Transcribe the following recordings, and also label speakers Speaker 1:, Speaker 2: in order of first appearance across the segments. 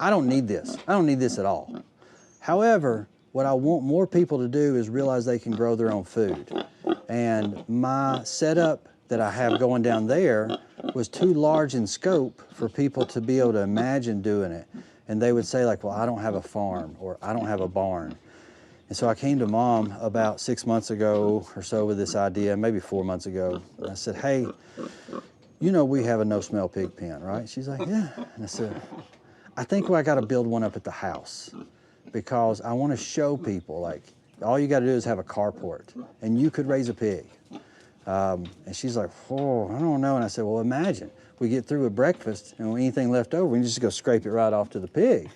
Speaker 1: I don't need this. I don't need this at all. However, what I want more people to do is realize they can grow their own food. And my setup that I have going down there was too large in scope for people to be able to imagine doing it. And they would say like, well, I don't have a farm or I don't have a barn. And so I came to Mom about 6 months ago or so with this idea, maybe 4 months ago. And I said, hey, you know we have a no-smell pig pen, right? She's like, yeah. And I said, I think I gotta build one up at the house because I wanna show people, like, all you gotta do is have a carport and you could raise a pig. And she's like, oh, I don't know. And I said, well, imagine we get through with breakfast and anything left over, we can just go scrape it right off to the pig.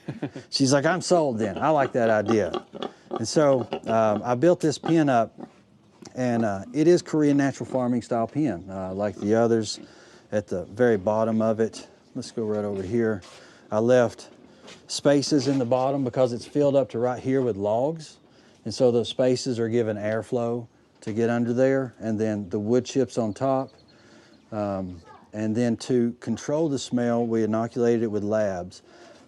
Speaker 1: She's like, I'm sold then. I like that idea. And so I built this pen up, and it is Korean natural farming style pen, like the others. At the very bottom of it, let's go right over here. I left spaces in the bottom because it's filled up to right here with logs. And so those spaces are given airflow to get under there, and then the wood chips on top. And then to control the smell, we inoculated it with labs.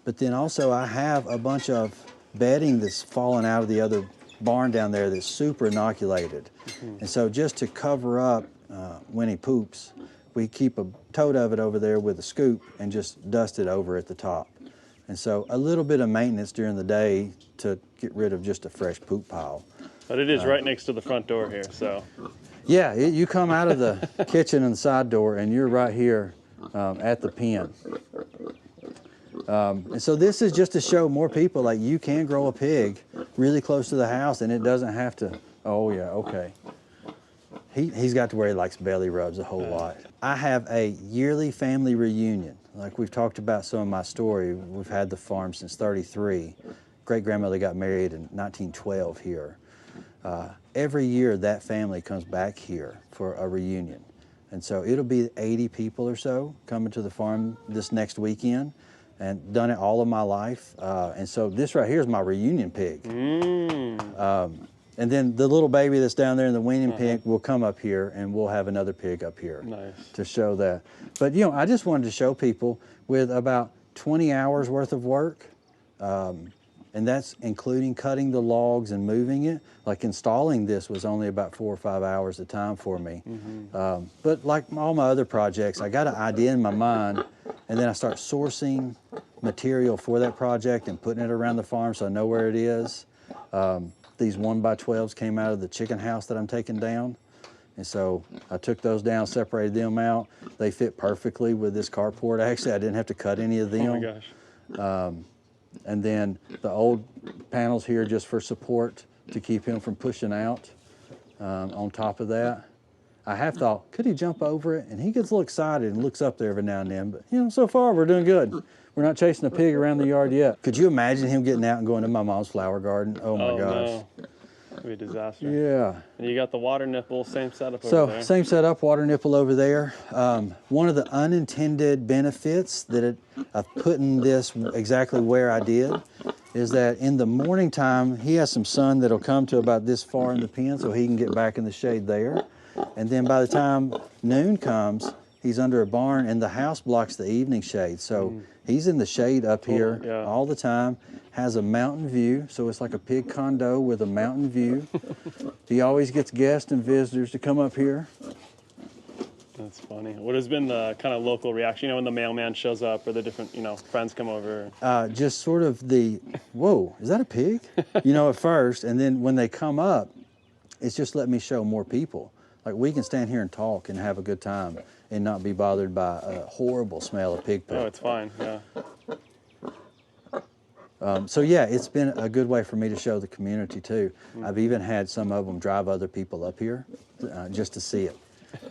Speaker 1: But then also I have a bunch of bedding that's fallen out of the other barn down there that's super inoculated. And so just to cover up when he poops, we keep a tote of it over there with a scoop and just dust it over at the top. And so a little bit of maintenance during the day to get rid of just a fresh poop pile.
Speaker 2: But it is right next to the front door here, so.
Speaker 1: Yeah, you come out of the kitchen and the side door and you're right here at the pen. And so this is just to show more people like you can grow a pig really close to the house and it doesn't have to, oh yeah, okay. He's got to where he likes belly rubs a whole lot. I have a yearly family reunion. Like we've talked about some of my story, we've had the farm since '33. Great-grandmother got married in 1912 here. Every year that family comes back here for a reunion. And so it'll be 80 people or so coming to the farm this next weekend, and done it all of my life. And so this right here is my reunion pig. And then the little baby that's down there in the weaning pig will come up here and we'll have another pig up here to show that. But you know, I just wanted to show people with about 20 hours worth of work, and that's including cutting the logs and moving it. Like installing this was only about 4 or 5 hours of time for me. But like all my other projects, I got an idea in my mind and then I start sourcing material for that project and putting it around the farm so I know where it is. These 1x12s came out of the chicken house that I'm taking down. And so I took those down, separated them out. They fit perfectly with this carport. Actually, I didn't have to cut any of them.
Speaker 2: Oh my gosh.
Speaker 1: And then the old panels here just for support to keep him from pushing out. On top of that, I have thought, could he jump over it? And he gets a little excited and looks up there every now and then. But you know, so far we're doing good. We're not chasing a pig around the yard yet. Could you imagine him getting out and going to my mom's flower garden? Oh my gosh.
Speaker 2: No. That'd be a disaster.
Speaker 1: Yeah.
Speaker 2: And you got the water nipple, same setup over there.
Speaker 1: So same setup, water nipple over there. One of the unintended benefits that of putting this exactly where I did is that in the morning time, he has some sun that'll come to about this far in the pen so he can get back in the shade there. And then by the time noon comes, he's under a barn and the house blocks the evening shade. So he's in the shade up here all the time, has a mountain view. So it's like a pig condo with a mountain view. He always gets guests and visitors to come up here.
Speaker 2: That's funny. What has been the kind of local reaction, you know, when the mailman shows up or the different, you know, friends come over?
Speaker 1: Just sort of the, whoa, is that a pig? You know, at first, and then when they come up, it's just let me show more people. Like we can stand here and talk and have a good time and not be bothered by a horrible smell of pig poop.
Speaker 2: Oh, it's fine, yeah.
Speaker 1: So yeah, it's been a good way for me to show the community too. I've even had some of them drive other people up here just to see it.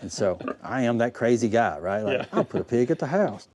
Speaker 1: And so I am that crazy guy, right? Like, I'll put a pig at the house.